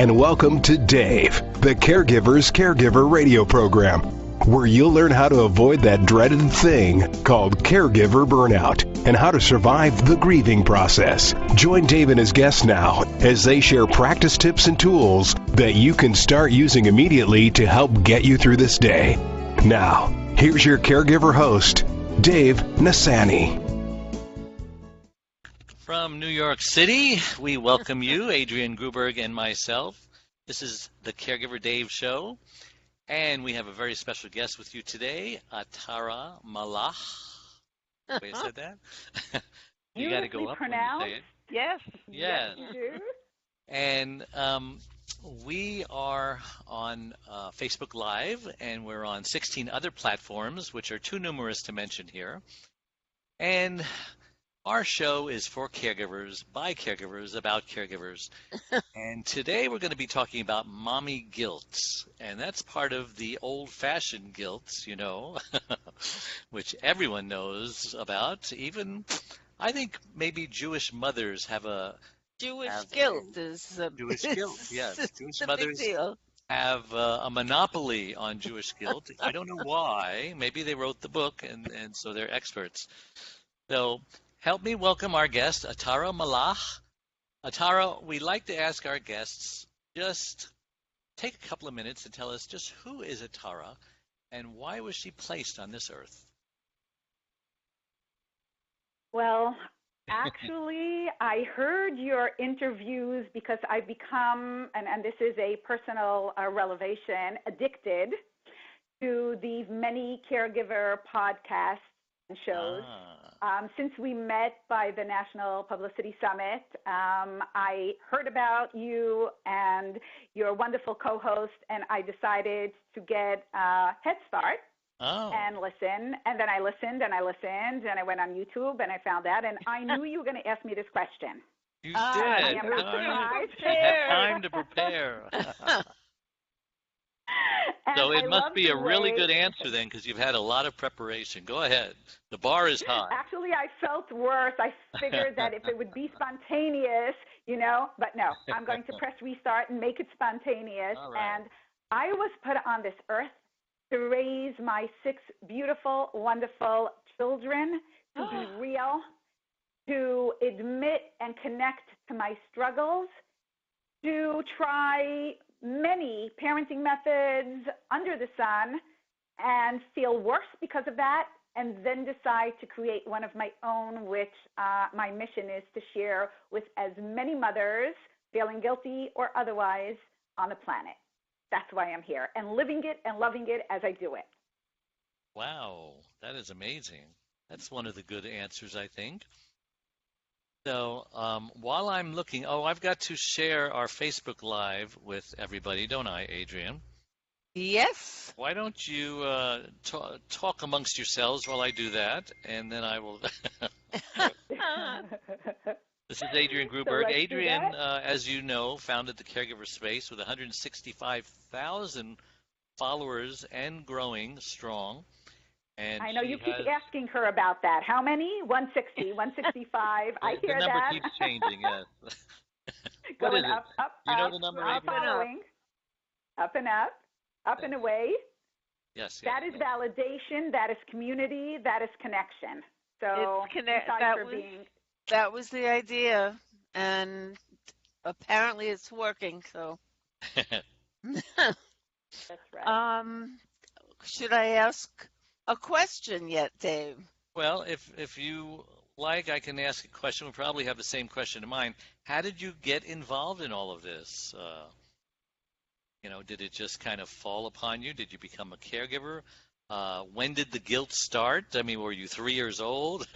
And welcome to Dave, the Caregiver's Caregiver radio program, where you'll learn how to avoid that dreaded thing called caregiver burnout and how to survive the grieving process. Join Dave and his guests now as they share practice tips and tools that you can start using immediately to help get you through this day. Now, here's your caregiver host, Dave Nassaney. From New York City, we welcome you, Adrienne Gruberg and myself. This is the Caregiver Dave Show, and we have a very special guest with you today, Atara Malach. Wait, I said that? You got to go up when you say it. Yes. Yes. You do. And we are on Facebook Live, and we're on 16 other platforms, which are too numerous to mention here. And our show is for caregivers, by caregivers, about caregivers. And today we're going to be talking about mommy guilt. And that's part of the old-fashioned guilt, you know, which everyone knows about. Even, I think maybe Jewish mothers have a... Jewish guilt is a Jewish guilt, yes. Jewish a mothers big deal. have a monopoly on Jewish guilt. I don't know why. Maybe they wrote the book, and so they're experts. So help me welcome our guest, Atara Malach. Atara, we like to ask our guests, just take a couple of minutes to tell us just who is Atara and why was she placed on this earth? Well, actually, I heard your interviews because I've become, and this is a personal revelation, addicted to the many caregiver podcasts and shows. Since we met by the National Publicity Summit, I heard about you and your wonderful co-host, and I decided to get a head start and listen. And then I listened, and I went on YouTube, and I found that, and I knew you were going to ask me this question. You did. I am not surprised. You had time to prepare. So it must be a really good answer then, because you've had a lot of preparation. Go ahead. The bar is high. Actually, I felt worse. I figured that if it would be spontaneous, you know, but no, I'm going to press restart and make it spontaneous. All right. And I was put on this earth to raise my 6 beautiful, wonderful children, to be real, to admit and connect to my struggles, to try many parenting methods under the sun and feel worse because of that, and then decide to create one of my own, which my mission is to share with as many mothers, feeling guilty or otherwise, on the planet. That's why I'm here, and living it and loving it as I do it. Wow, that is amazing. That's one of the good answers, I think. So while I'm looking, I've got to share our Facebook Live with everybody, don't I, Adrienne? Yes. Why don't you talk amongst yourselves while I do that, and then I will. This is Adrienne Gruberg. So Adrienne, as you know, founded the Caregiver Space with 165,000 followers and growing strong. And I know you keep asking her about that. How many? 160, 165. I hear that. The number keeps changing, yes. What Going is it? up, You know up, the number, up, Adrienne? following, up and up, up and away. Yes. That is validation. That is community. That is connection. So that was the idea, and apparently it's working. So. That's right. Should I ask a question yet, Dave? Well, if you like, I can ask a question. We'll probably have the same question in mind. How did you get involved in all of this? Did it just kind of fall upon you? Did you become a caregiver? When did the guilt start? I mean, were you 3 years old?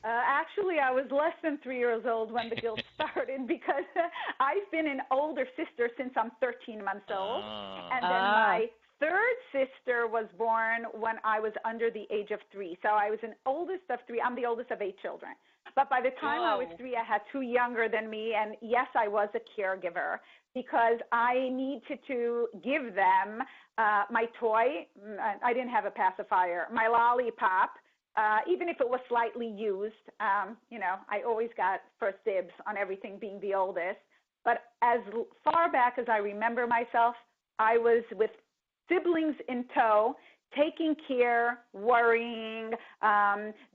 Actually, I was less than 3 years old when the guilt started, because I've been an older sister since I'm 13 months old. And then my third sister was born when I was under the age of 3. So I was an oldest of 3. I'm the oldest of 8 children. But by the time I was 3, I had 2 younger than me. And yes, I was a caregiver because I needed to give them my toy. I didn't have a pacifier, my lollipop. Even if it was slightly used, I always got first dibs on everything, being the oldest. But as far back as I remember myself, I was with siblings in tow, taking care, worrying,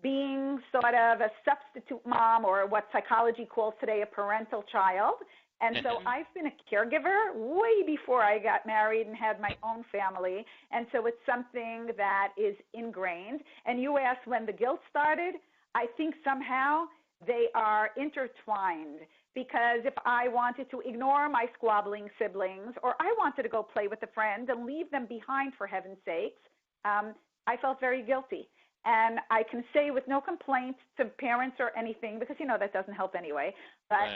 being sort of a substitute mom, or what psychology calls today a parental child. And so I've been a caregiver way before I got married and had my own family. And so it's something that is ingrained. And you asked when the guilt started. I think somehow they are intertwined, because if I wanted to ignore my squabbling siblings, or I wanted to go play with a friend and leave them behind, for heaven's sakes, I felt very guilty. And I can say with no complaints to parents or anything, because, that doesn't help anyway, but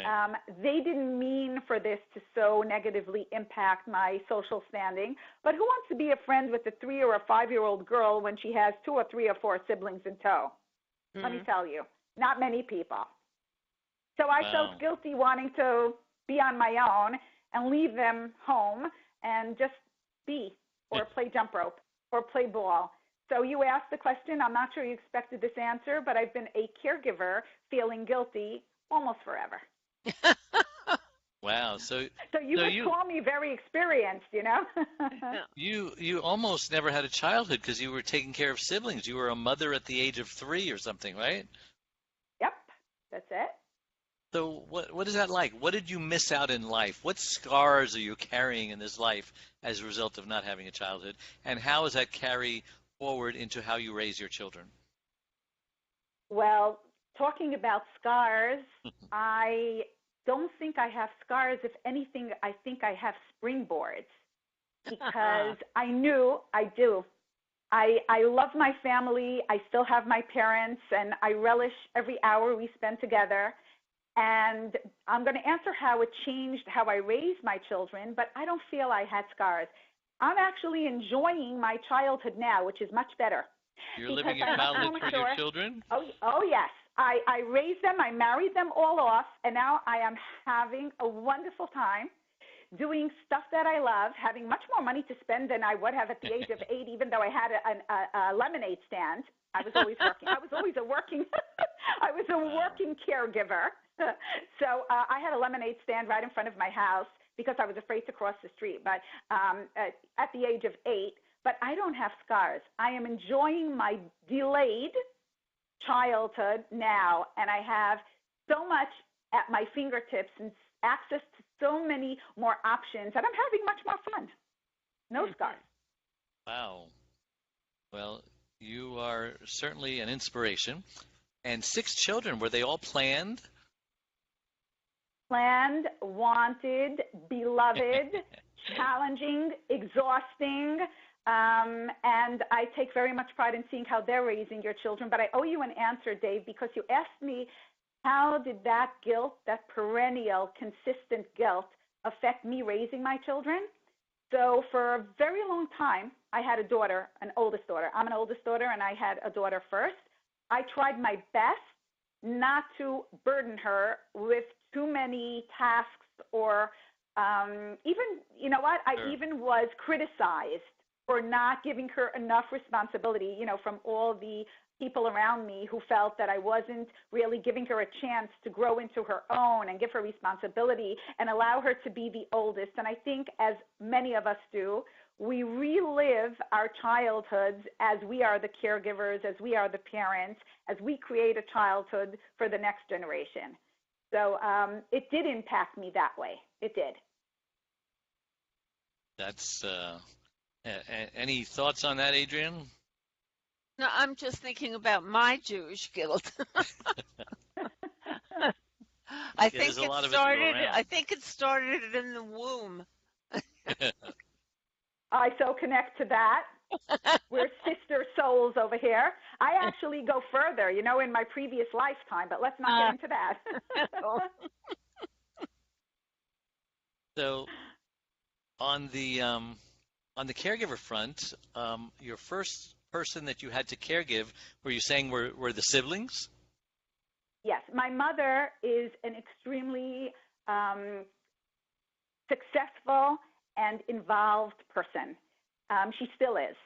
they didn't mean for this to so negatively impact my social standing. But who wants to be a friend with a 3 or a 5-year-old girl when she has 2 or 3 or 4 siblings in tow? Mm-hmm. Let me tell you, not many people. So I felt guilty wanting to be on my own and leave them home and just be, or play jump rope, or play ball. So you asked the question. I'm not sure you expected this answer, but I've been a caregiver feeling guilty almost forever. Wow. So you could call me very experienced, You almost never had a childhood because you were taking care of siblings. You were a mother at the age of 3 or something, right? Yep, that's it. So what is that like? What did you miss out in life? What scars are you carrying in this life as a result of not having a childhood? And how does that carry forward into how you raise your children? Well, talking about scars, I don't think I have scars. If anything, I think I have springboards, because I knew I do. I love my family. I still have my parents, and I relish every hour we spend together. And I'm going to answer how it changed how I raised my children, but I don't feel I had scars. I'm actually enjoying my childhood now, which is much better. You're living in childhood for your children? Oh, yes. I raised them. I married them all off, and now I am having a wonderful time doing stuff that I love, having much more money to spend than I would have at the age of 8, even though I had a lemonade stand. I was always working. I was a working caregiver. So I had a lemonade stand right in front of my house because I was afraid to cross the street. But at the age of 8, but I don't have scars. I am enjoying my delayed childhood now, and I have so much at my fingertips and access to so many more options, and I'm having much more fun. No scars. Wow. Well, you are certainly an inspiration. And 6 children, were they all planned? Planned, wanted, beloved, challenging, exhausting, and I take very much pride in seeing how they're raising your children. But I owe you an answer, Dave, because you asked me, how did that guilt, that perennial, consistent guilt, affect me raising my children? So for a very long time, I had a daughter, an oldest daughter. I'm an oldest daughter, and I had a daughter first. I tried my best not to burden her with too many tasks, or even, I even was criticized for not giving her enough responsibility, from all the people around me who felt that I wasn't really giving her a chance to grow into her own and give her responsibility and allow her to be the oldest. And I think, as many of us do, we relive our childhoods as we are the caregivers, as we are the parents, as we create a childhood for the next generation. So it did impact me that way. It did. That's any thoughts on that, Adrienne? No, I'm just thinking about my Jewish guilt. I think it started in the womb. I so connect to that. We're sister souls over here. I actually go further, in my previous lifetime, but let's not get into that. So, on the caregiver front, your first person that you had to caregive, were you saying were the siblings? Yes, my mother is an extremely successful and involved person. She still is.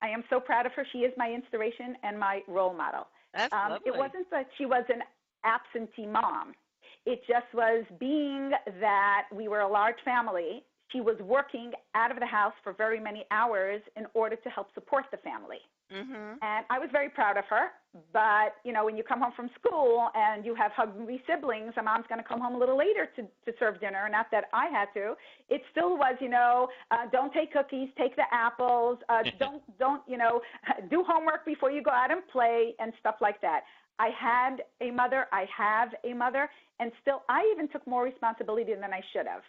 I am so proud of her. She is my inspiration and my role model. That's lovely. It wasn't that she was an absentee mom. It just was being that we were a large family. She was working out of the house for very many hours in order to help support the family. Mm-hmm. And I was very proud of her. But, you know, when you come home from school and you have hungry siblings, and mom's going to come home a little later to serve dinner, not that I had to, it still was, you know, don't take cookies, take the apples, don't, you know, do homework before you go out and play and stuff like that. I had a mother, I have a mother, and still I even took more responsibility than I should have.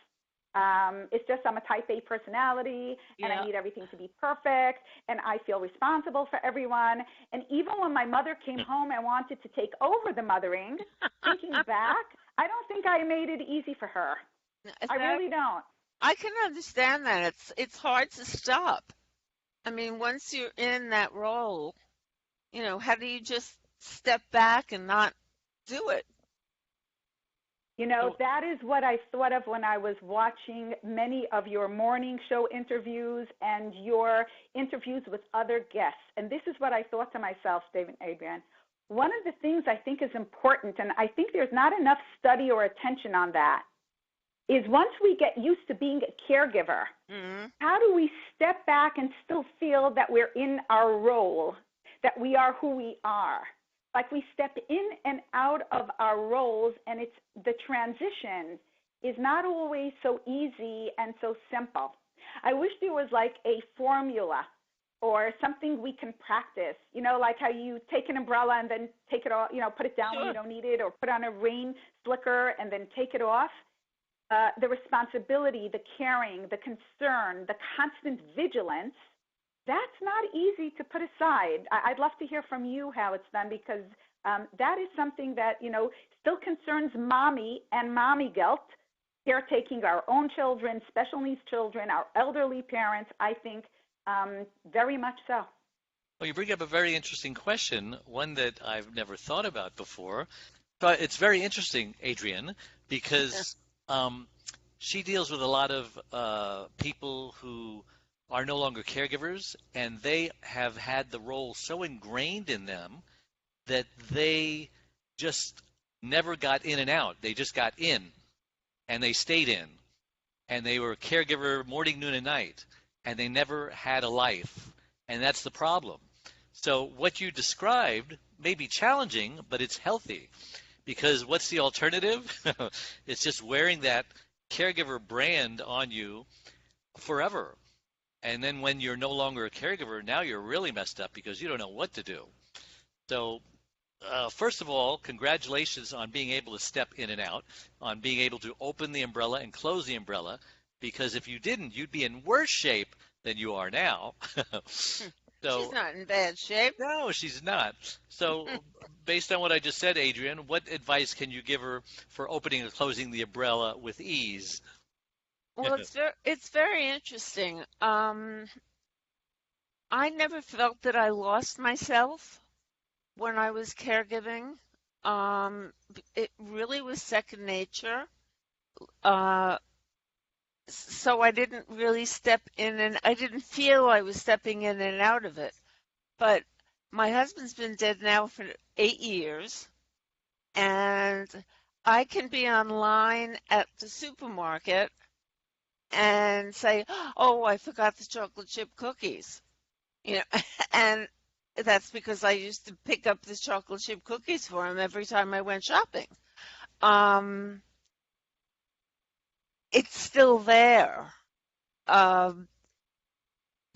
It's just I'm a type A personality, and I need everything to be perfect, and I feel responsible for everyone. And even when my mother came home and wanted to take over the mothering, thinking back, I don't think I made it easy for her. I really don't. I can understand that. It's hard to stop. I mean, once you're in that role, you know, how do you just step back and not do it? You know, that is what I thought of when I was watching many of your morning show interviews and your interviews with other guests. And this is what I thought to myself, Dave and Adrienne. One of the things I think is important, and I think there's not enough study or attention on that, is once we get used to being a caregiver, how do we step back and still feel that we're in our role, that we are who we are? Like we step in and out of our roles, and it's the transition is not always so easy and so simple. I wish there was like a formula or something we can practice, you know, like how you take an umbrella and then take it off, you know, put it down when you don't need it, or put on a rain slicker and then take it off. The responsibility, the caring, the concern, the constant vigilance, that's not easy to put aside. I'd love to hear from you how it's done, because that is something that, you know, still concerns mommy and mommy guilt, caretaking our own children, special needs children, our elderly parents, I think very much so. Well, you bring up a very interesting question, one that I've never thought about before. But it's very interesting, Adrienne, because she deals with a lot of people who are no longer caregivers, and they have had the role so ingrained in them that they just never got in and out. They just got in, and they stayed in, and they were a caregiver morning, noon, and night, and they never had a life, and that's the problem. So what you described may be challenging, but it's healthy, because what's the alternative? It's just wearing that caregiver brand on you forever. And then when you're no longer a caregiver, now you're really messed up because you don't know what to do. So first of all, congratulations on being able to step in and out, on being able to open the umbrella and close the umbrella, because if you didn't, you'd be in worse shape than you are now. So, she's not in bad shape. No, she's not. So based on what I just said, Adrienne, what advice can you give her for opening and closing the umbrella with ease? Well, it's very interesting. I never felt that I lost myself when I was caregiving. It really was second nature. So I didn't really step in, and I didn't feel I was stepping in and out of it. But my husband's been dead now for 8 years, and I can be online at the supermarket and say, oh, I forgot the chocolate chip cookies, you know, and that's because I used to pick up the chocolate chip cookies for him every time I went shopping. It's still there, but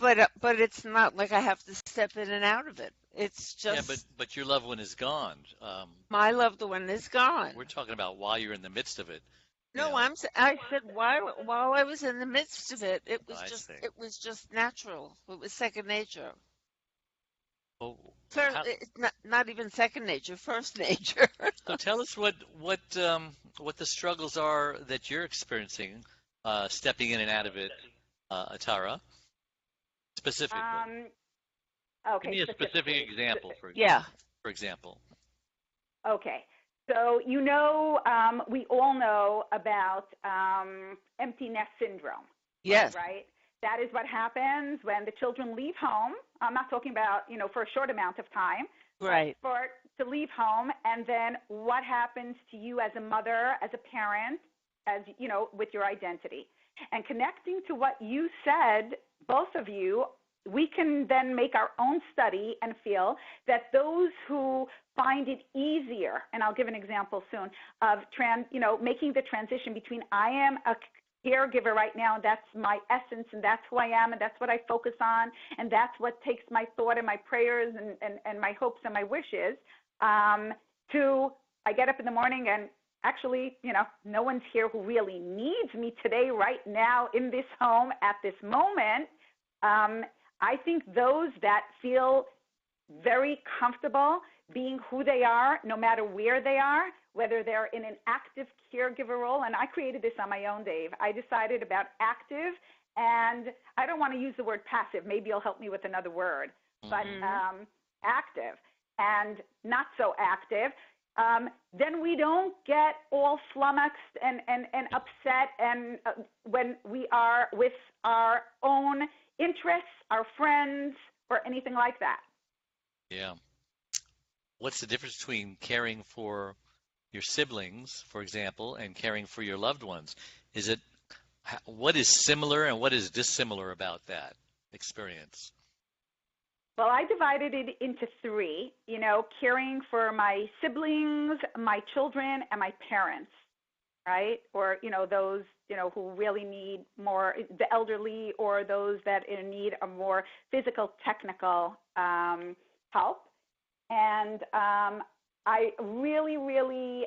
it's not like I have to step in and out of it. It's just but your loved one is gone. My loved one is gone. We're talking about while you're in the midst of it. No, I said while I was in the midst of it, it was just natural. It was second nature. Oh, It's not even second nature, first nature. So tell us what the struggles are that you're experiencing, stepping in and out of it, Atara, specifically. Okay. Give me a specific example, for example. Okay. So, you know, we all know about empty nest syndrome. Yes. Right? That is what happens when the children leave home. I'm not talking about, you know, for a short amount of time. Right. For to leave home, and then what happens to you as a mother, as a parent, as you know, with your identity. And connecting to what you said, both of you, we can then make our own study and feel that those who find it easier, and I'll give an example soon, of making the transition between I am a caregiver right now, and that's my essence, and that's who I am, and that's what I focus on, and that's what takes my thought and my prayers and my hopes and my wishes, to I get up in the morning and actually, no one's here who really needs me today, right now, in this home, at this moment. I think those that feel very comfortable being who they are, no matter where they are, whether they're in an active caregiver role, and I created this on my own, Dave. I decided about active, and I don't want to use the word passive. Maybe you'll help me with another word, but active and not so active. Then we don't get all flummoxed and upset and when we are with our own interests, our friends, or anything like that. Yeah. What's the difference between caring for your siblings, for example, and caring for your loved ones? What is similar and what is dissimilar about that experience? Well, I divided it into three, caring for my siblings, my children, and my parents, right? Or, those, who really need more, the elderly, or those that in need of more physical, technical help. And I really, really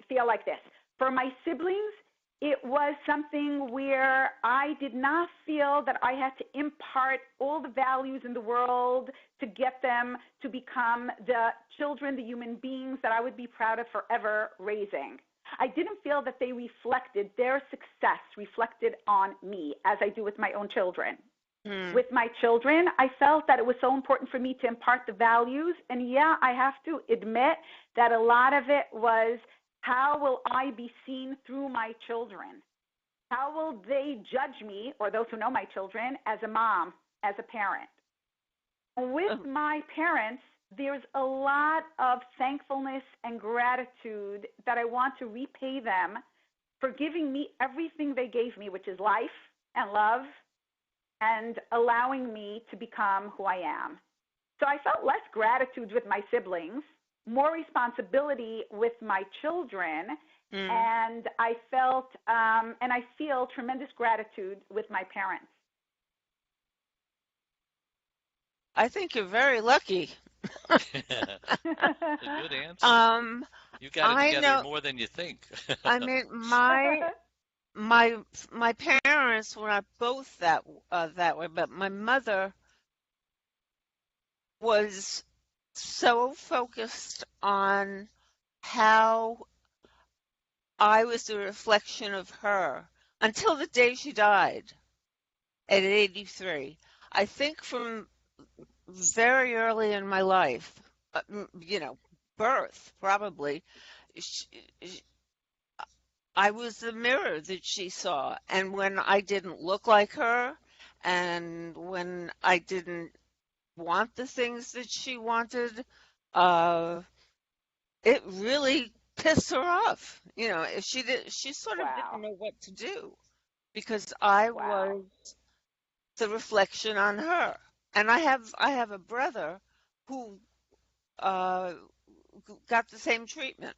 feel like this. For my siblings, it was something where I did not feel that I had to impart all the values in the world to get them to become the children, the human beings that I would be proud of forever raising. I didn't feel that they reflected, their success reflected on me as I do with my own children. With my children, I felt that it was so important for me to impart the values. And yeah, I have to admit that a lot of it was, how will I be seen through my children? How will they judge me, or those who know my children, as a mom, as a parent? With my parents, there's a lot of thankfulness and gratitude that I want to repay them for giving me everything they gave me, which is life and love, and allowing me to become who I am. So I felt less gratitude with my siblings, more responsibility with my children, and I felt and I feel tremendous gratitude with my parents. I think you're very lucky. That's a good answer. You got it together more than you think. I mean, my parents were not both that way, but my mother was so focused on how I was the reflection of her until the day she died at 83. I think from very early in my life, birth probably, I was the mirror that she saw. And when I didn't look like her, and when I didn't want the things that she wanted, it really pissed her off. She sort of didn't know what to do, because I was the reflection on her. And I have a brother who got the same treatment.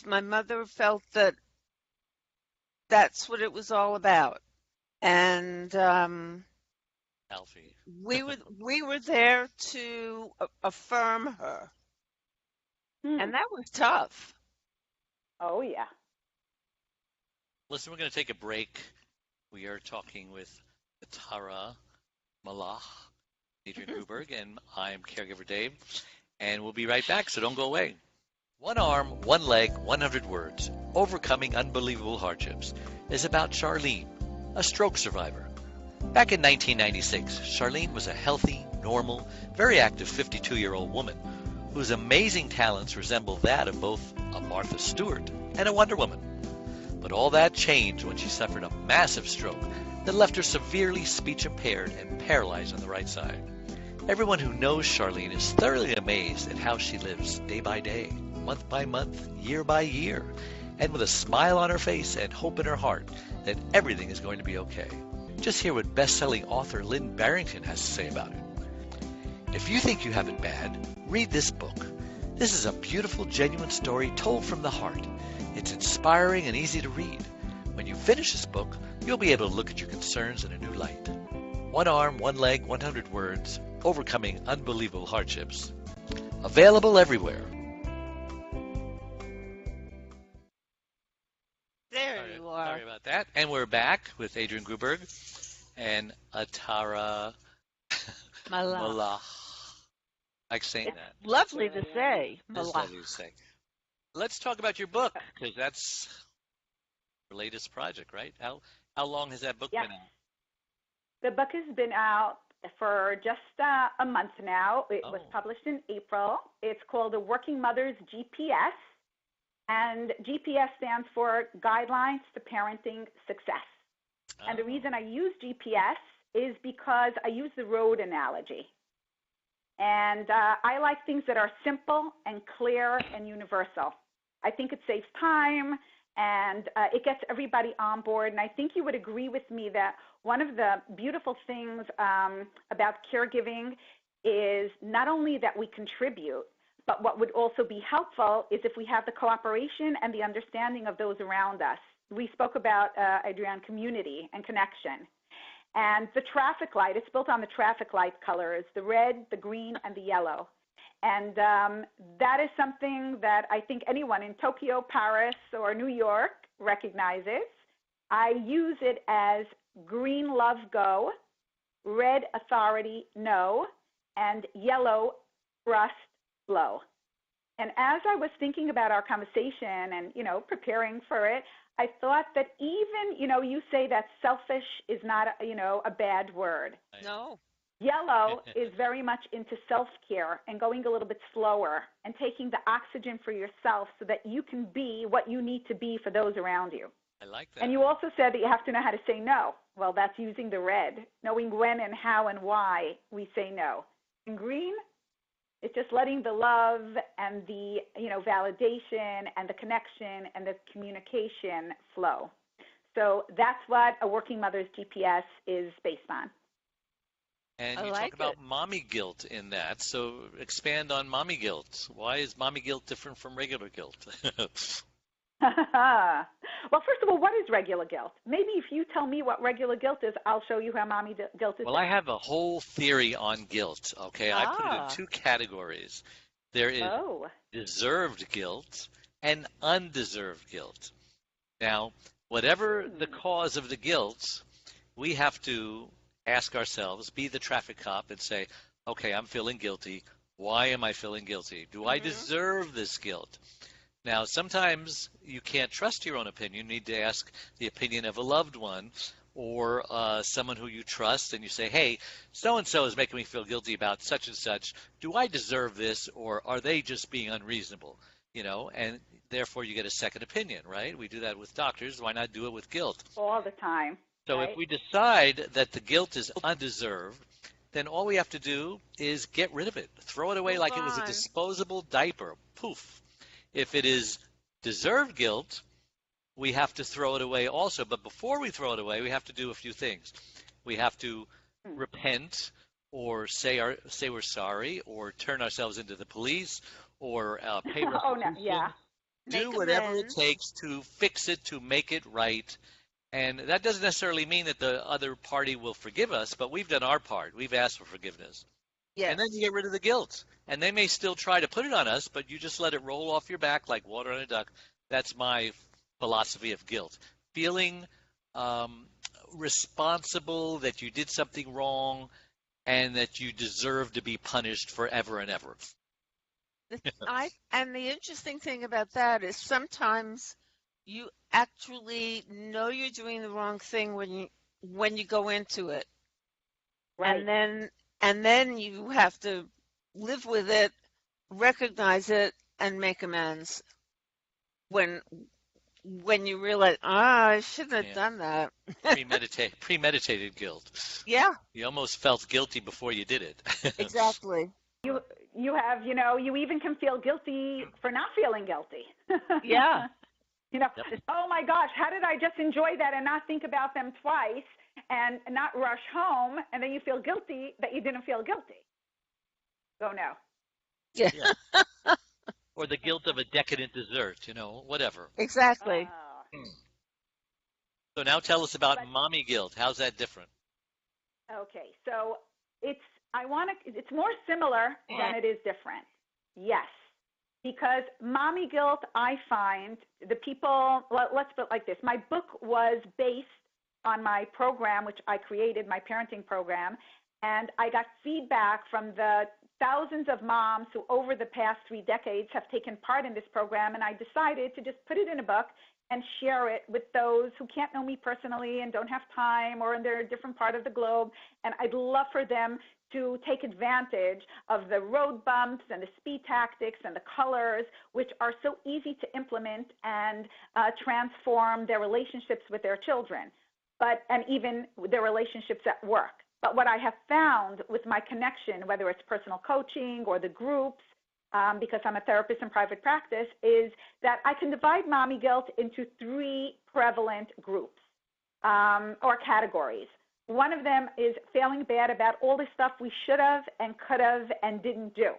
My mother felt that that's what it was all about. And Alfie. we were there to affirm her. And that was tough. Oh, yeah. Listen, we're going to take a break. We are talking with Atara Malach, Adrienne Gruberg, and I'm Caregiver Dave. And we'll be right back, so don't go away. One Arm, One Leg, 100 Words, Overcoming Unbelievable Hardships is about Charlene, a stroke survivor. Back in 1996, Charlene was a healthy, normal, very active 52-year-old woman whose amazing talents resemble that of both a Martha Stewart and a Wonder Woman. But all that changed when she suffered a massive stroke that left her severely speech impaired and paralyzed on the right side. Everyone who knows Charlene is thoroughly amazed at how she lives day by day, month by month, year by year, and with a smile on her face and hope in her heart that everything is going to be okay. Just hear what best-selling author Lynn Barrington has to say about it. If you think you have it bad, read this book. This is a beautiful, genuine story told from the heart. It's inspiring and easy to read. When you finish this book, you'll be able to look at your concerns in a new light. One arm, one leg, 100 words, overcoming unbelievable hardships. Available everywhere. There you are. Sorry about that. And we're back with Adrienne Gruberg and Atara Malach. I like saying that. Lovely to say. It's lovely to say. Let's talk about your book, because that's your latest project, right? How long has that book been out? The book has been out for just a month now. It was published in April. It's called The Working Mother's GPS, and GPS stands for Guidelines to Parenting Success. And the reason I use GPS is because I use the road analogy. And I like things that are simple and clear and universal. I think it saves time and it gets everybody on board. And I think you would agree with me that one of the beautiful things about caregiving is not only that we contribute, but what would also be helpful is if we have the cooperation and the understanding of those around us. We spoke about, Adrienne, community and connection. And the traffic light, it's built on the traffic light colors, the red, the green, and the yellow. And that is something that I think anyone in Tokyo, Paris, or New York recognizes. I use it as green, love, go, red, authority, no, and yellow, trust, flow. And as I was thinking about our conversation and, preparing for it, I thought that even, you say that selfish is not, a bad word. No. Yellow is very much into self-care and going a little bit slower and taking the oxygen for yourself so that you can be what you need to be for those around you. I like that. And you also said that you have to know how to say no. Well, that's using the red, knowing when and how and why we say no. And green, it's just letting the love and the, validation and the connection and the communication flow. So that's what a Working Mother's GPS is based on. And you talk about mommy guilt in that. So expand on mommy guilt. Why is mommy guilt different from regular guilt? Well, first of all, what is regular guilt? Maybe if you tell me what regular guilt is, I'll show you how mommy guilt is. Well, I have a whole theory on guilt, okay? I put it in two categories. There is deserved guilt and undeserved guilt. Now, whatever the cause of the guilt, we have to ask ourselves, be the traffic cop and say, okay, I'm feeling guilty. Why am I feeling guilty? Do I deserve this guilt? Now, sometimes you can't trust your own opinion. You need to ask the opinion of a loved one or someone who you trust, and you say, hey, so-and-so is making me feel guilty about such and such. Do I deserve this, or are they just being unreasonable? And therefore you get a second opinion, right? We do that with doctors. Why not do it with guilt? All the time. So right? If we decide that the guilt is undeserved, then all we have to do is get rid of it. Throw it away like it was a disposable diaper. Poof. If it is deserved guilt, we have to throw it away also. But before we throw it away, we have to do a few things. We have to repent or say we're sorry or turn ourselves into the police or pay restitution. Do whatever it takes to fix it, to make it right. And that doesn't necessarily mean that the other party will forgive us, but we've done our part. We've asked for forgiveness. Yes. And then you get rid of the guilt. And they may still try to put it on us, but you just let it roll off your back like water on a duck. That's my philosophy of guilt. Feeling responsible that you did something wrong and that you deserve to be punished forever and ever. And the interesting thing about that is sometimes you actually know you're doing the wrong thing when you go into it. Right. And then you have to live with it, recognize it, and make amends when when you realize, I shouldn't have Yeah. done that. Premeditated guilt. Yeah, You almost felt guilty before you did it. exactly. You have, you even can feel guilty for not feeling guilty. Yeah. Yep. Oh my gosh, how did I just enjoy that and not think about them twice and not rush home, and then you feel guilty that you didn't feel guilty. Oh no. Yeah. Or the guilt of a decadent dessert, whatever. Exactly. So now tell us about mommy guilt. How's that different? Okay, so it's more similar than it is different. Yes, because mommy guilt, I find let's put it like this. My book was based on my program, which I created, my parenting program, and I got feedback from the thousands of moms who over the past 3 decades have taken part in this program, and I decided to just put it in a book and share it with those who can't know me personally and don't have time, or in their different part of the globe. And I'd love for them to take advantage of the road bumps and the speed tactics and the colors, which are so easy to implement and transform their relationships with their children, and even their relationships at work. But what I have found with my connection, whether it's personal coaching or the groups, because I'm a therapist in private practice, is that I can divide mommy guilt into 3 prevalent groups or categories. One of them is feeling bad about all the stuff we should have and could have and didn't do.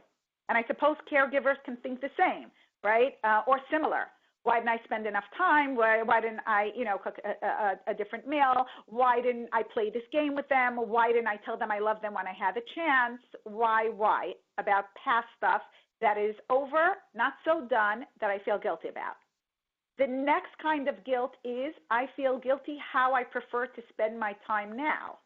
And I suppose caregivers can think the same, right? Or similar. Why didn't I spend enough time? Why didn't I, cook a different meal? Why didn't I play this game with them? Why didn't I tell them I love them when I had the chance? Why? About past stuff that is over, not so done, that I feel guilty about. The next kind of guilt is I feel guilty how I prefer to spend my time now.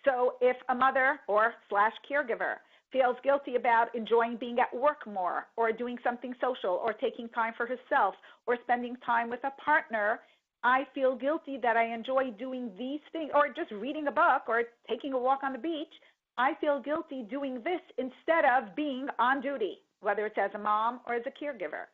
So if a mother or / caregiver feels guilty about enjoying being at work more, or doing something social, or taking time for herself, or spending time with a partner, I feel guilty that I enjoy doing these things, or just reading a book or taking a walk on the beach. I feel guilty doing this instead of being on duty, whether it's as a mom or as a caregiver.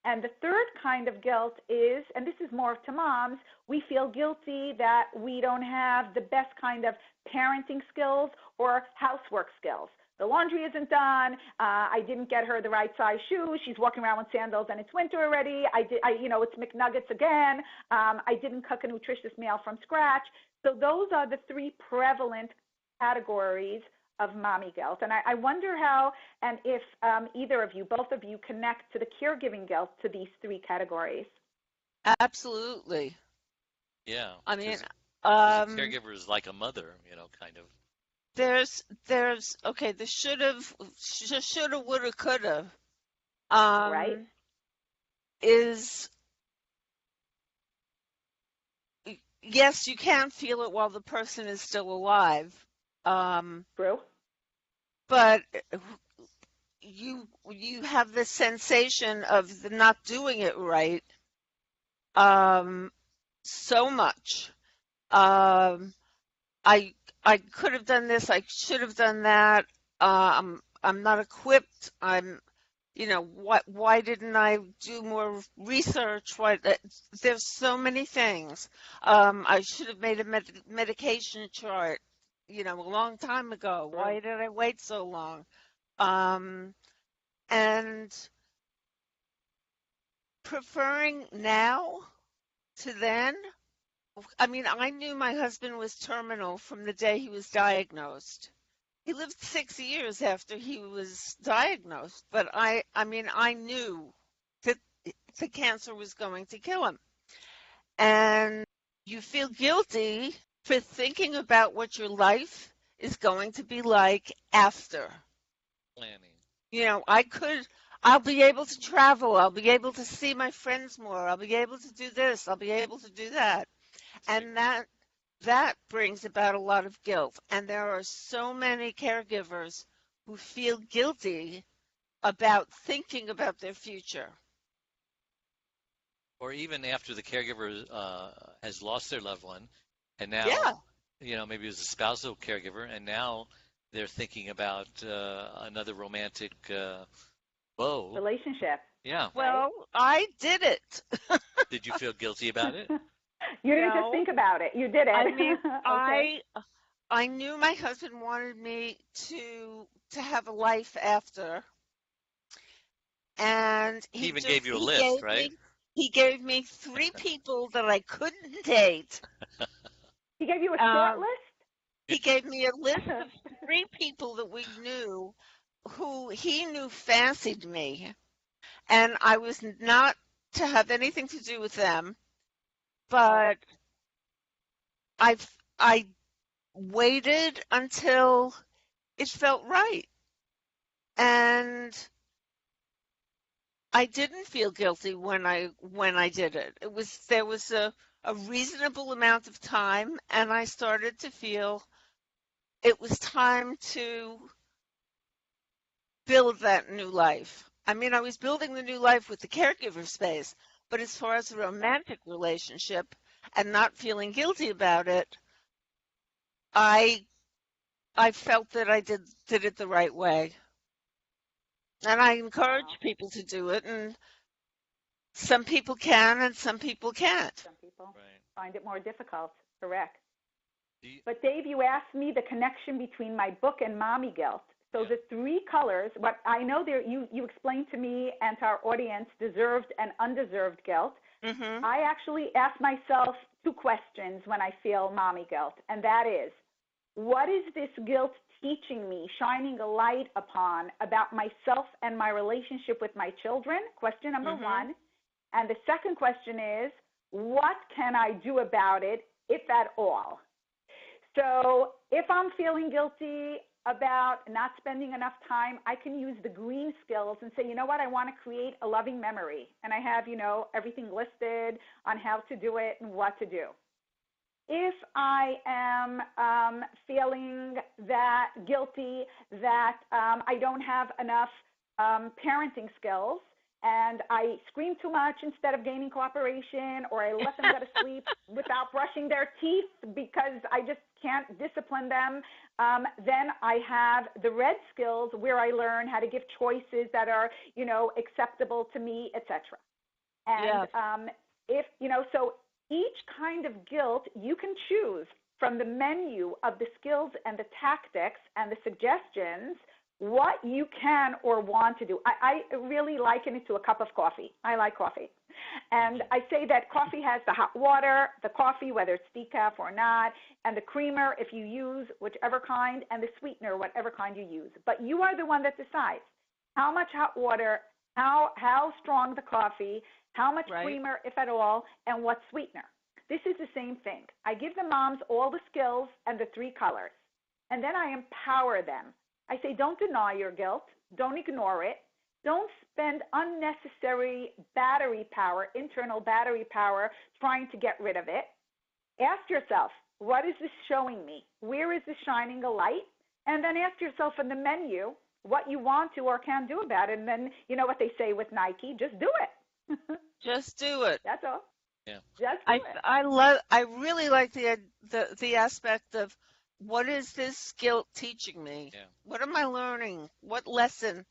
And the third kind of guilt is, and this is more to moms, we feel guilty that we don't have the best kind of parenting skills or housework skills. The laundry isn't done. I didn't get her the right size shoes. She's walking around with sandals and it's winter already. It's McNuggets again. I didn't cook a nutritious meal from scratch. So those are the 3 prevalent categories of mommy guilt. And I wonder how, and if either of you, both of you, connect to the caregiving guilt to these 3 categories. Absolutely. Yeah. I mean, a caregiver is like a mother, kind of. There's okay, the shoulda, woulda, coulda, right? Is, yes, you can feel it while the person is still alive. True. But you have this sensation of the not doing it right. So much. I could have done this. I should have done that. I'm not equipped. Why didn't I do more research? There's so many things. I should have made a medication chart, a long time ago. Why did I wait so long? And preferring now to then. I mean, I knew my husband was terminal from the day he was diagnosed. He lived 6 years after he was diagnosed, but I knew that the cancer was going to kill him. And you feel guilty for thinking about what your life is going to be like after. Planning. I'll be able to travel. I'll be able to see my friends more. I'll be able to do this. I'll be able to do that. And that brings about a lot of guilt. And there are so many caregivers who feel guilty about thinking about their future. Or even after the caregiver has lost their loved one, and now, maybe it was a spousal caregiver, and now they're thinking about another romantic relationship. Yeah. Well, I did it. Did you feel guilty about it? You didn't No. just think about it. You did it. I mean, Okay. I knew my husband wanted me to have a life after, and He even gave you a list, right? he gave me 3 people that I couldn't date. He gave you a short list? He gave me a list of 3 people that we knew who he knew fancied me, and I was not to have anything to do with them, but I waited until it felt right, and I didn't feel guilty when I did it. There was a reasonable amount of time, and I started to feel it was time to build that new life. I mean, I was building the new life with the Caregiver Space, but as far as a romantic relationship and not feeling guilty about it, I felt that I did it the right way. And I encourage people to do it, and some people can and some people can't. Some people Right. find it more difficult. Correct. You, But Dave, you asked me the connection between my book and mommy guilt. So the 3 colors, what I know there, you explained to me and to our audience deserved and undeserved guilt. Mm-hmm. I actually ask myself 2 questions when I feel mommy guilt, and that is, what is this guilt teaching me, shining a light upon about myself and my relationship with my children? Question number 1. And the second question is, what can I do about it, if at all? So if I'm feeling guilty about not spending enough time, I can use the green skills and say, you know what, I want to create a loving memory. And I have, everything listed on how to do it and what to do. If I am feeling that guilty that I don't have enough parenting skills, and I scream too much instead of gaining cooperation, or I let them go to sleep without brushing their teeth because I just can't discipline them, then I have the red skills where I learn how to give choices that are, acceptable to me, etc. And so each kind of guilt you can choose from the menu of the skills and the tactics and the suggestions what you can or want to do. I really liken it to a cup of coffee. I like coffee. And I say that coffee has the hot water, the coffee, whether it's decaf or not, and the creamer, if you use whichever kind, and the sweetener, whatever kind you use. But you are the one that decides how much hot water, how strong the coffee, how much creamer, if at all, and what sweetener. This is the same thing. I give the moms all the skills and the 3 colors, and then I empower them. I say, don't deny your guilt. Don't ignore it. Don't spend unnecessary battery power, internal battery power, trying to get rid of it. Ask yourself, what is this showing me? Where is this shining a light? And then ask yourself in the menu what you want to or can do about it. And then, you know what they say with Nike, just do it. Just do it. That's all. Yeah. Just do it. I really like the aspect of, what is this guilt teaching me? Yeah. What am I learning? What lesson,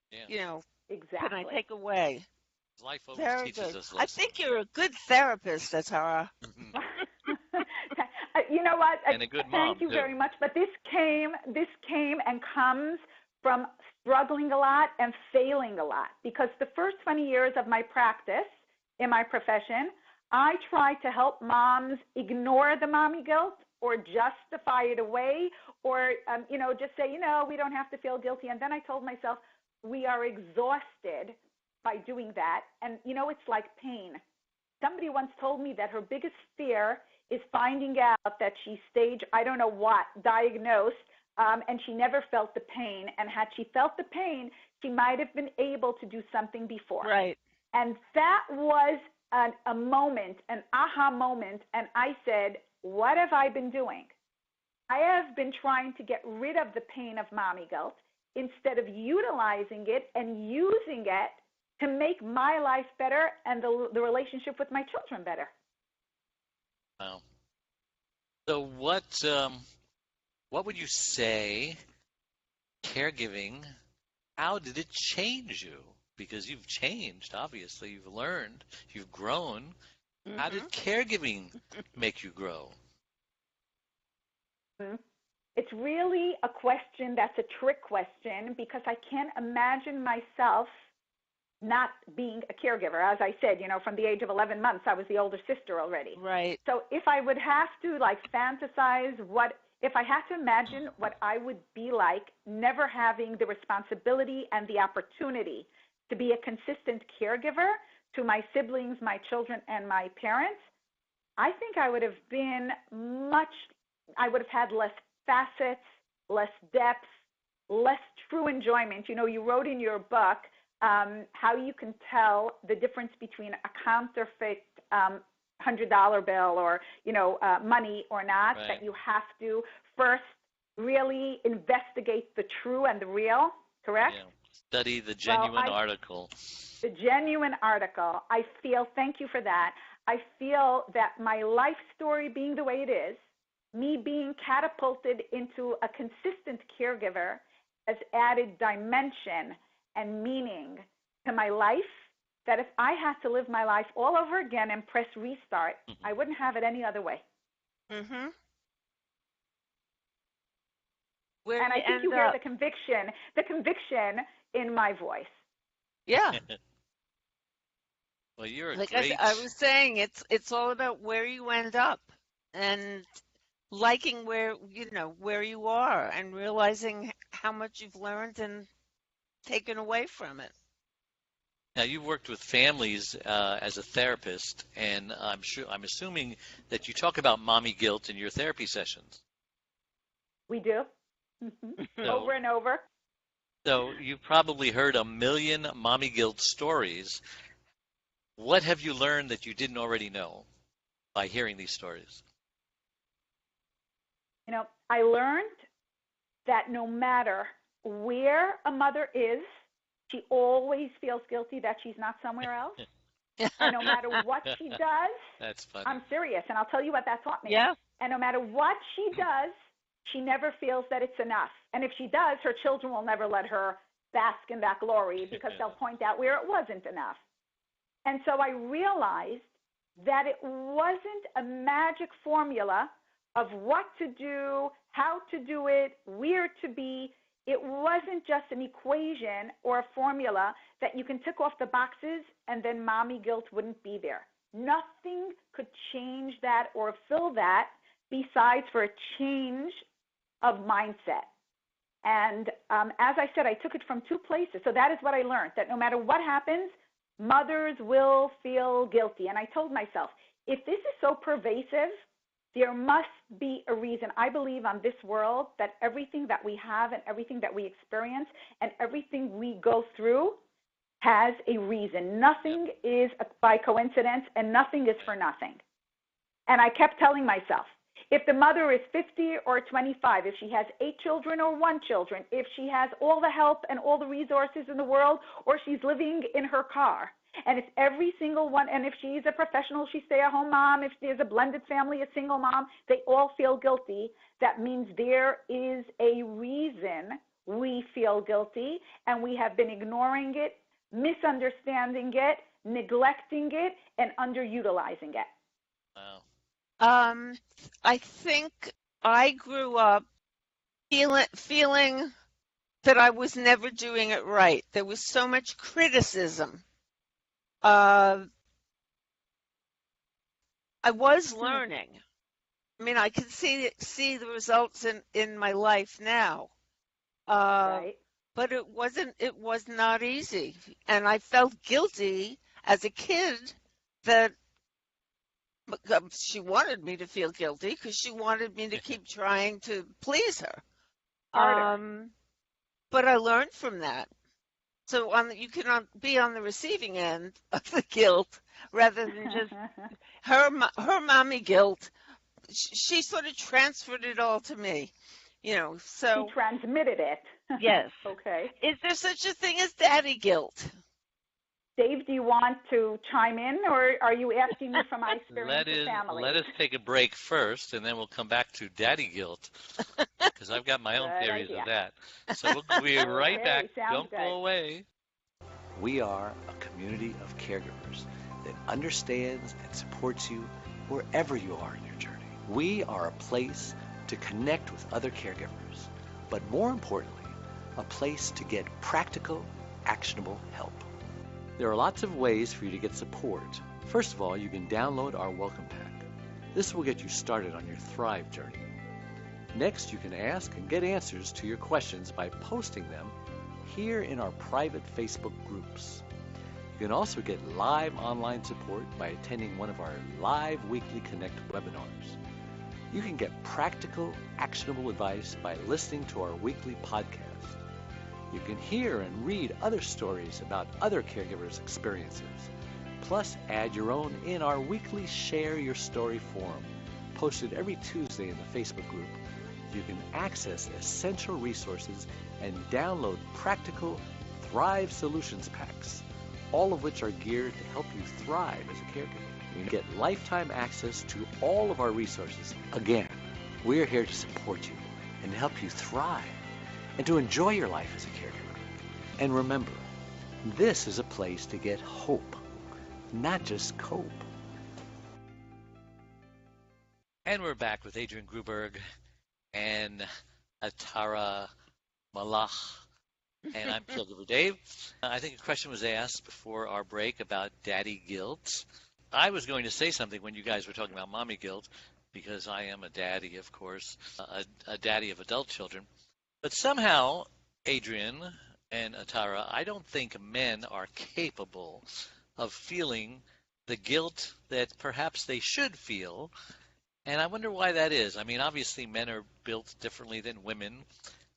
Exactly. can I take away? Life always Very teaches good. us lessons. I think you're a good therapist, Atara. You know what? And a good mom, Thank you too. very much. But this came and comes from struggling a lot and failing a lot, because the first 20 years of my practice in my profession, I tried to help moms ignore the mommy guilt or justify it away, or, just say, we don't have to feel guilty. And then I told myself, we are exhausted by doing that. And, it's like pain. Somebody once told me that her biggest fear is finding out that she's stage, I don't know what, diagnosed, and she never felt the pain. And had she felt the pain, she might have been able to do something before. Right. And that was a moment, an aha moment. And I said, what have I been doing? I have been trying to get rid of the pain of mommy guilt instead of utilizing it and using it to make my life better and the relationship with my children better. Wow. So what would you say caregiving, how did it change you? because you've changed, obviously. You've learned, you've grown. How Mm-hmm. did caregiving make you grow? It's really a question that's a trick question because I can't imagine myself not being a caregiver. As I said, from the age of 11 months, I was the older sister already. Right. So if I would have to fantasize if I had to imagine what I would be like never having the responsibility and the opportunity to be a consistent caregiver to my siblings, my children, and my parents, I think I would have had less facets, less depth, less true enjoyment. You wrote in your book how you can tell the difference between a counterfeit $100 bill or money or not. Right. That you have to first really investigate the true and the real. Correct? Yeah. Study the genuine article. The genuine article. Thank you for that. I feel that my life story being the way it is, me being catapulted into a consistent caregiver has added dimension and meaning to my life, that if I had to live my life all over again and press restart, I wouldn't have it any other way. Mm-hmm. And I think you hear the conviction in my voice. Yeah. Well, you're a Like great... I was saying, it's all about where you end up and liking where you are and realizing how much you've learned and taken away from it. Now, you've worked with families as a therapist, and I'm assuming that you talk about mommy guilt in your therapy sessions. We do. Over and over. So you've probably heard a million mommy guilt stories. What have you learned that you didn't already know by hearing these stories? I learned that no matter where a mother is, she always feels guilty that she's not somewhere else. And no matter what she does, that's funny. I'm serious, and I'll tell you what that taught me. Yeah. And no matter what she does, she never feels that it's enough. And if she does, her children will never let her bask in that glory because they'll point out where it wasn't enough. And so I realized that it wasn't a magic formula of what to do, how to do it, where to be. It wasn't just an equation or a formula that you can tick off the boxes and then mommy guilt wouldn't be there. Nothing could change that or fill that besides for a change of mindset. And as I said, I took it from two places. So that is what I learned, that no matter what happens, mothers will feel guilty. And I told myself, if this is so pervasive, there must be a reason. I believe on this world that everything that we have and everything that we experience and everything we go through has a reason. Nothing is by coincidence and nothing is for nothing. And I kept telling myself, if the mother is 50 or 25, if she has 8 children or 1 child, if she has all the help and all the resources in the world, or she's living in her car, and if every single one, and if she's a professional, she's stay-at-home mom, if there's a blended family, a single mom, they all feel guilty. That means there is a reason we feel guilty, and we have been ignoring it, misunderstanding it, neglecting it, and underutilizing it. Wow. I think I grew up feeling that I was never doing it right. There was so much criticism. I was learning. I mean, I can see the results in my life now. Right. But it was not easy. And I felt guilty as a kid that she wanted me to feel guilty because she wanted me to keep trying to please her. But I learned from that. So you can be on the receiving end of the guilt rather than just her mommy guilt. She sort of transferred it all to me, So she transmitted it. Yes. Okay. Is there such a thing as daddy guilt? Dave, do you want to chime in, or are you asking me from my experience with family? Let us take a break first, and then we'll come back to daddy guilt, because I've got my own theories of that. So we'll be right back. Don't go away. We are a community of caregivers that understands and supports you wherever you are in your journey. We are a place to connect with other caregivers, but more importantly, a place to get practical, actionable help. There are lots of ways for you to get support. First of all, you can download our welcome pack. This will get you started on your Thrive journey. Next, you can ask and get answers to your questions by posting them here in our private Facebook groups. You can also get live online support by attending one of our live weekly Connect webinars. You can get practical, actionable advice by listening to our weekly podcast. You can hear and read other stories about other caregivers' experiences. Plus, add your own in our weekly Share Your Story forum, posted every Tuesday in the Facebook group. You can access essential resources and download practical Thrive Solutions packs, all of which are geared to help you thrive as a caregiver. You get lifetime access to all of our resources. Again, we're here to support you and help you thrive and to enjoy your life as a caregiver. And remember, this is a place to get hope, not just cope. And we're back with Adrienne Gruberg and Atara Malach. And I'm Caregiver Dave. I think a question was asked before our break about daddy guilt. I was going to say something when you guys were talking about mommy guilt, because I am a daddy, of course, a daddy of adult children. But somehow, Adrienne and Atara, I don't think men are capable of feeling the guilt that perhaps they should feel. And I wonder why that is. I mean, obviously men are built differently than women.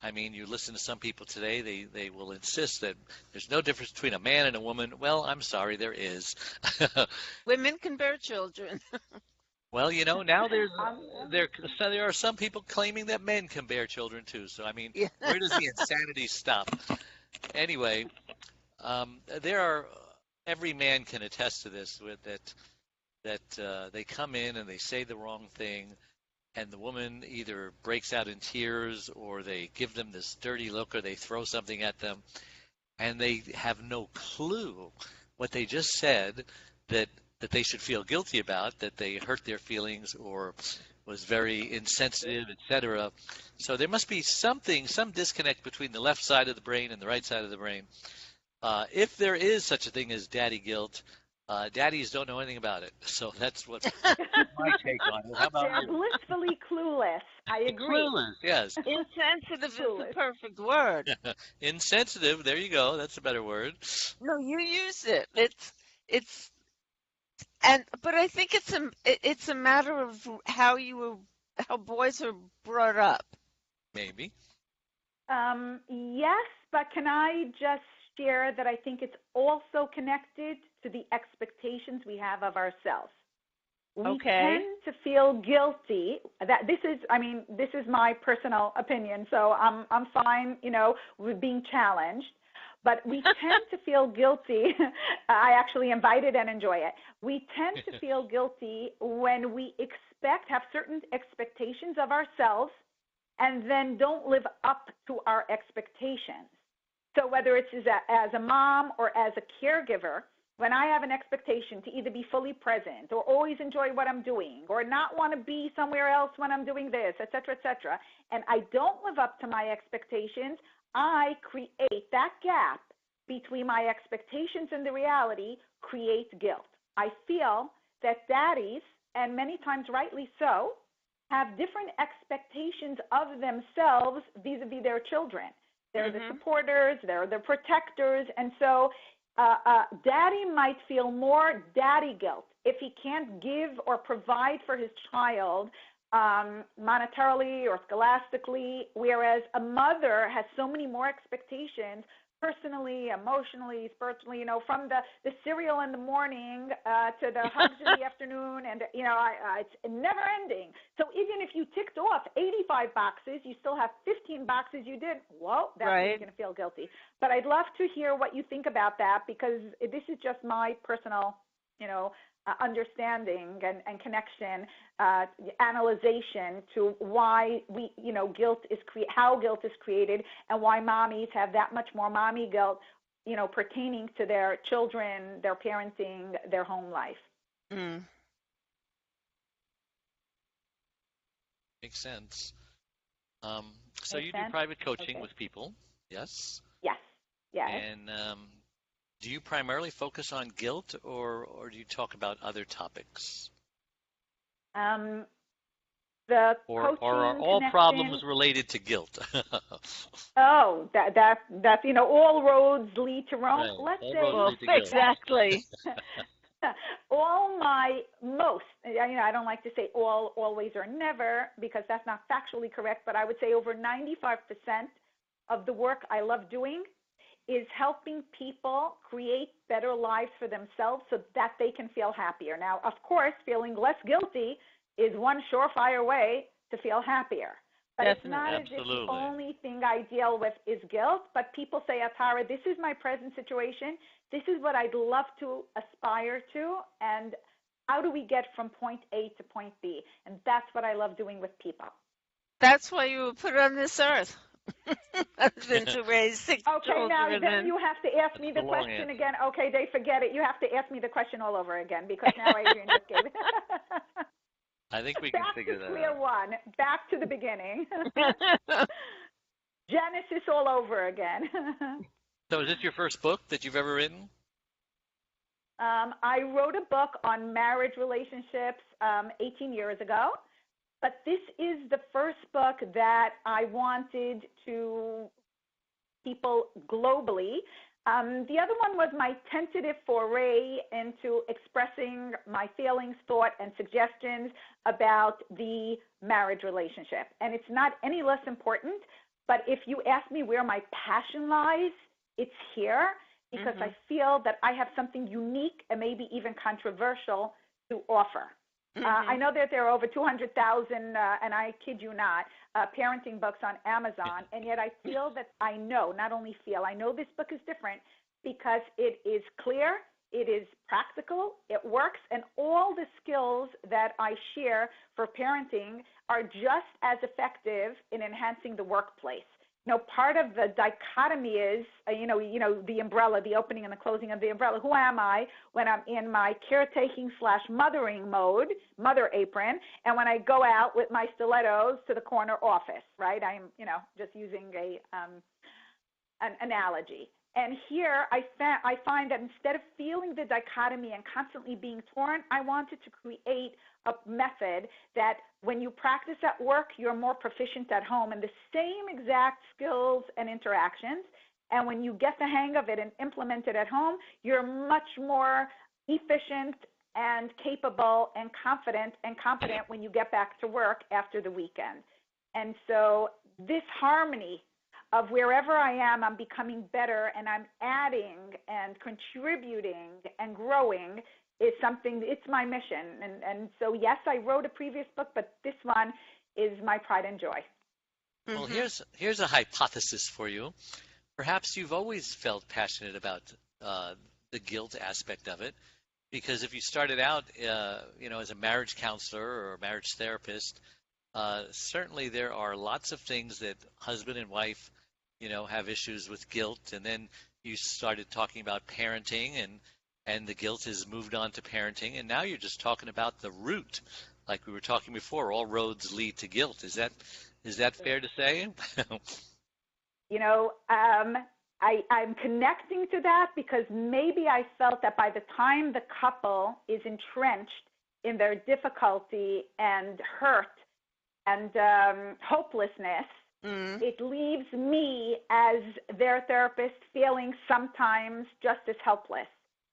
I mean, you listen to some people today, they will insist that there's no difference between a man and a woman. Well, I'm sorry, there is. Women can bear children. Well, you know, now there are some people claiming that men can bear children too. So, I mean, Yeah. where does the insanity stop? Anyway, every man can attest to this, that they come in and they say the wrong thing, and the woman either breaks out in tears or they give them this dirty look or they throw something at them, and they have no clue what they just said that they should feel guilty about, that they hurt their feelings or was very insensitive, etc. So there must be some disconnect between the left side of the brain and the right side of the brain. If there is such a thing as daddy guilt, daddies don't know anything about it. So that's what my take on it. How about They're you? blissfully clueless. I agree. Clueless, yes. Insensitive is the perfect word. Insensitive, there you go. That's a better word. No, you use it. But I think it's a matter of how boys are brought up. Maybe. Yes, but can I just share that I think it's also connected to the expectations we have of ourselves. We tend to feel guilty. This is my personal opinion, so I'm fine, with being challenged. But we tend to feel guilty. I actually invite it and enjoy it. We tend to feel guilty when we have certain expectations of ourselves and then don't live up to our expectations. So whether it's as a mom or as a caregiver, when I have an expectation to either be fully present or always enjoy what I'm doing or not want to be somewhere else when I'm doing this, et cetera, and I don't live up to my expectations, I create that gap between my expectations and the reality, creates guilt. I feel that daddies, and many times rightly so, have different expectations of themselves vis-a-vis their children. They're the supporters, they're the protectors, and so daddy might feel more daddy guilt if he can't give or provide for his child monetarily or scholastically, whereas a mother has so many more expectations personally, emotionally, spiritually, from the cereal in the morning to the hugs in the afternoon, and, it's never ending. So even if you ticked off 85 boxes, you still have 15 boxes you did. Well, that's right. You're going to feel guilty. But I'd love to hear what you think about that, because this is just my personal, understanding and connection, analyzation to why how guilt is created and why mommies have that much more mommy guilt pertaining to their children, their parenting, their home life. Mm. Makes sense. So Makes you do sense? private coaching Okay. with people, yes? Yes. Yes. And do you primarily focus on guilt, or do you talk about other topics? The Or coaching are all connection. problems related to guilt? Oh, that's all roads lead to Rome. Right. Let's All say roads Well, lead to guilt. exactly. all my most, I don't like to say all, always, or never because that's not factually correct, but I would say over 95% of the work I love doing is helping people create better lives for themselves so that they can feel happier. Now, of course, feeling less guilty is one surefire way to feel happier. But Definitely. it's not as if the Absolutely. only thing I deal with is guilt. But people say, Atara, this is my present situation. This is what I'd love to aspire to. And how do we get from point A to point B? And that's what I love doing with people. That's why you were put on this earth. Husband to raise 6 Okay, children. now then And you have to ask me the That's a long question answer. again. Okay, Dave, forget it. You have to ask me the question all over again because now Adrienne just gave it. I think we can Back figure to that square out. one. Back to the beginning. Genesis all over again. So is this your first book that you've ever written? I wrote a book on marriage relationships 18 years ago, but this is the first book that I wanted to people globally. The other one was my tentative foray into expressing my feelings, thought, and suggestions about the marriage relationship. And it's not any less important, but if you ask me where my passion lies, it's here because I feel that I have something unique and maybe even controversial to offer. I know that there are over 200,000, and I kid you not, parenting books on Amazon, and yet I feel that I know, not only feel, I know this book is different because it is clear, it is practical, it works, and all the skills that I share for parenting are just as effective in enhancing the workplace. Part of the dichotomy is, the umbrella, the opening and the closing of the umbrella. Who am I when I'm in my caretaking / mothering mode, mother apron, and when I go out with my stilettos to the corner office, right? I'm, just using an analogy. And here I find that instead of feeling the dichotomy and constantly being torn, I wanted to create a method that when you practice at work, you're more proficient at home in the same exact skills and interactions. And when you get the hang of it and implement it at home, you're much more efficient and capable and confident and competent when you get back to work after the weekend. And so this harmony of wherever I am, I'm becoming better and I'm adding and contributing and growing is something, it's my mission. And so, yes, I wrote a previous book, but this one is my pride and joy. Well, here's a hypothesis for you. Perhaps you've always felt passionate about the guilt aspect of it, because if you started out, as a marriage counselor or a marriage therapist, certainly there are lots of things that husband and wife, have issues with guilt, and then you started talking about parenting, and the guilt has moved on to parenting, and now you're just talking about the root, like we were talking before. All roads lead to guilt. Is that fair to say? I'm connecting to that because maybe I felt that by the time the couple is entrenched in their difficulty and hurt and hopelessness, it leaves me as their therapist feeling sometimes just as helpless.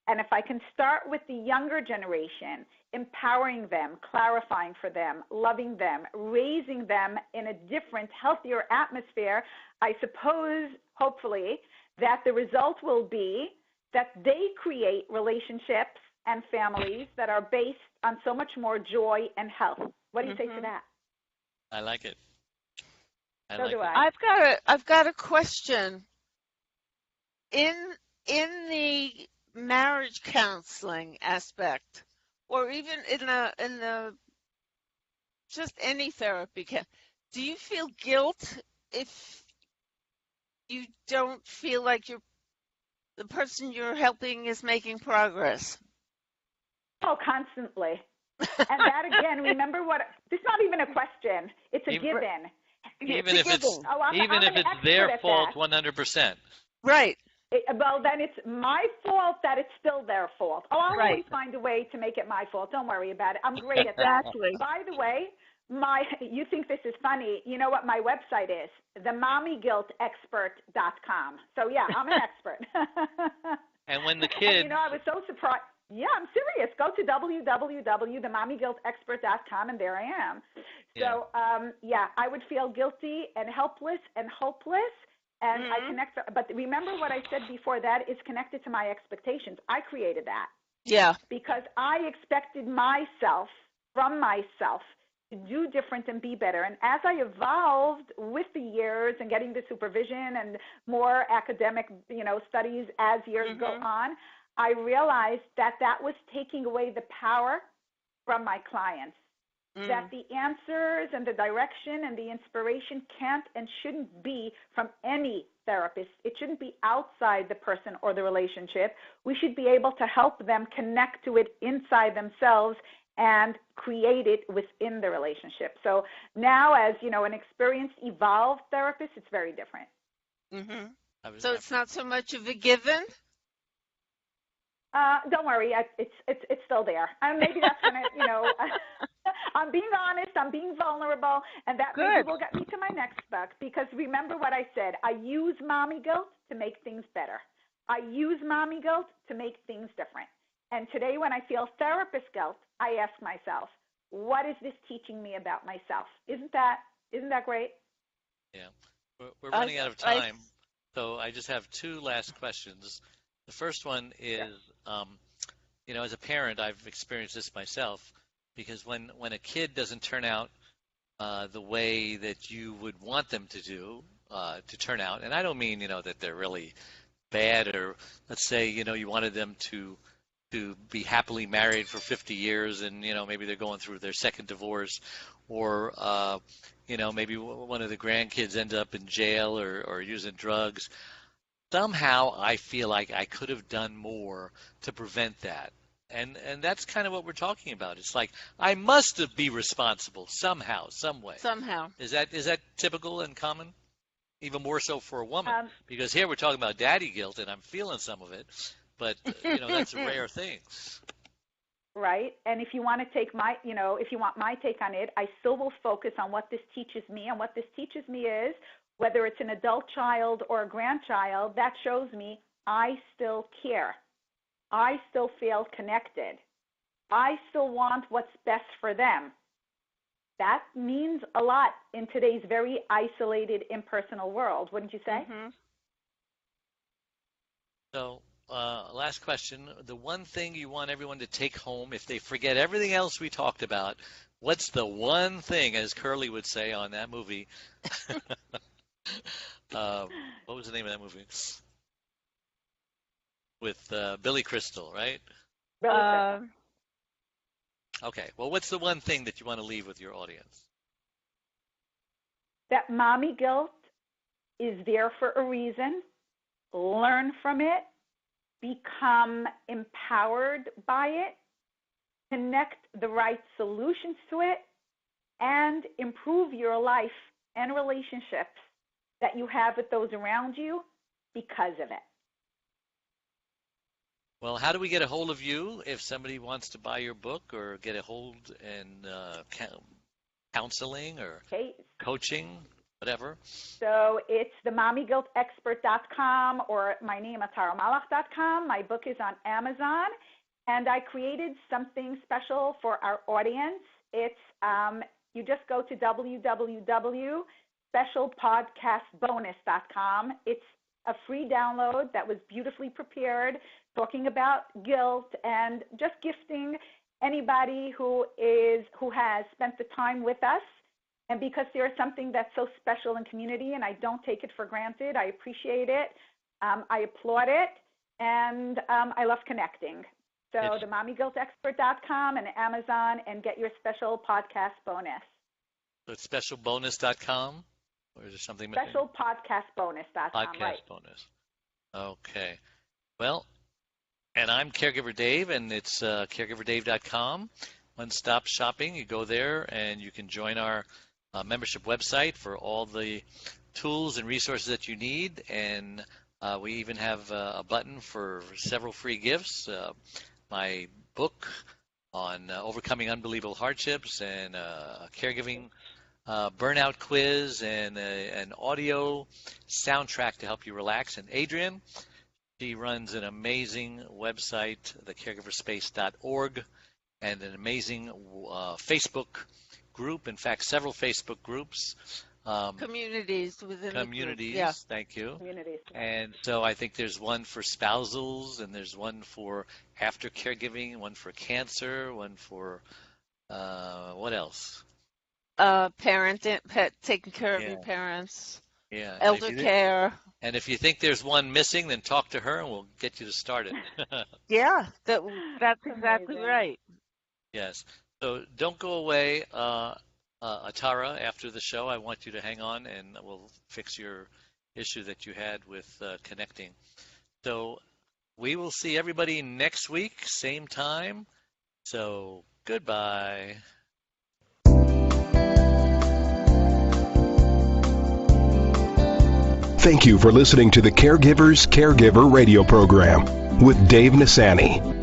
And if I can start with the younger generation, empowering them, clarifying for them, loving them, raising them in a different, healthier atmosphere, I suppose, hopefully, that the result will be that they create relationships and families that are based on so much more joy and health. What do you say to that? I like it. So do I. I've got a question. In the marriage counseling aspect, or even in the just any therapy, do you feel guilt if you don't feel like you're the person you're helping is making progress? Oh, constantly. And that again, remember what? It's not even a question. It's a given. Even if it's their fault, 100%. Right. Well, then it's my fault that it's still their fault. Oh, I'll Right. always find a way to make it my fault. Don't worry about it. I'm great at that. Exactly. By the way, you think this is funny. You know what my website is? TheMommyGuiltExpert.com. So, yeah, I'm an expert. And when the kid... And, I was so surprised. Yeah, I'm serious. Go to www.themommyguiltexpert.com, and there I am. So, I would feel guilty and helpless and hopeless, and I connect. But remember what I said before, that is connected to my expectations. I created that. Yeah. Because I expected myself, from myself, to do different and be better. And as I evolved with the years and getting the supervision and more academic, studies as years go on, I realized that was taking away the power from my clients, that the answers and the direction and the inspiration can't and shouldn't be from any therapist. It shouldn't be outside the person or the relationship. We should be able to help them connect to it inside themselves and create it within the relationship. So now, as an experienced, evolved therapist, it's very different. So it's not so much of a given? Don't worry, it's still there. Maybe that's gonna, I'm being honest, I'm being vulnerable, and that maybe will get me to my next book. Because remember what I said, I use mommy guilt to make things better. I use mommy guilt to make things different. And today, when I feel therapist guilt, I ask myself, what is this teaching me about myself? Isn't that great? Yeah, we're running out of time, so I just have two last questions. The first one is, as a parent, I've experienced this myself, because when a kid doesn't turn out the way that you would want them to turn out, and I don't mean, that they're really bad, or let's say, you wanted them to be happily married for 50 years and, maybe they're going through their second divorce, or, maybe one of the grandkids end up in jail or using drugs. Somehow I feel like I could have done more to prevent that. And that's kind of what we're talking about. It's like I must be responsible somehow, some way. Somehow. Is that typical and common? Even more so for a woman, because here we're talking about daddy guilt, and I'm feeling some of it. But that's a rare thing. Right. And if you want to take if you want my take on it, I still will focus on what this teaches me. And what this teaches me is, whether it's an adult child or a grandchild, that shows me I still care. I still feel connected. I still want what's best for them. That means a lot in today's very isolated, impersonal world, wouldn't you say? So, last question. The one thing you want everyone to take home, if they forget everything else we talked about, what's the one thing, as Curly would say on that movie? What was the name of that movie? With Billy Crystal, right? Billy Crystal. Okay. Well, what's the one thing that you want to leave with your audience? That mommy guilt is there for a reason. Learn from it. Become empowered by it. Connect the right solutions to it. And improve your life and relationships that you have with those around you because of it. Well, how do we get a hold of you if somebody wants to buy your book or get a hold in counseling or coaching, whatever? So it's themommyguiltexpert.com or my name, ataramalach.com. My book is on Amazon, and I created something special for our audience. It's you just go to www.specialpodcastbonus.com. It's a free download that was beautifully prepared, talking about guilt and just gifting anybody who has spent the time with us. And because there's something that's so special in community, and I don't take it for granted, I appreciate it, I applaud it, and I love connecting. So themommyguiltexpert.com and Amazon, and get your special podcast bonus. So it's specialbonus.com? Or is there something? Specialpodcastbonus.com. Podcast right. bonus. Okay. Well, and I'm Caregiver Dave, and it's caregiverdave.com. One-stop shopping. You go there, and you can join our membership website for all the tools and resources that you need. And we even have a button for several free gifts. My book on overcoming unbelievable hardships, and a caregiving burnout quiz, and an audio soundtrack to help you relax. And Adrienne, she runs an amazing website, thecaregiverspace.org, and an amazing Facebook group. In fact, several Facebook groups. Communities within Communities, the group. Yeah. Thank you. Communities. And so I think there's one for spousals, and there's one for after caregiving, one for cancer, one for what else? Taking care of your parents. Yeah. Elder care. And if you think there's one missing, then talk to her, and we'll get you to start it. Yeah, that's exactly right. Yes. So don't go away, Atara. After the show, I want you to hang on, and we'll fix your issue that you had with connecting. So we will see everybody next week, same time. So goodbye. Thank you for listening to the Caregivers Caregiver radio program with Dave Nassaney.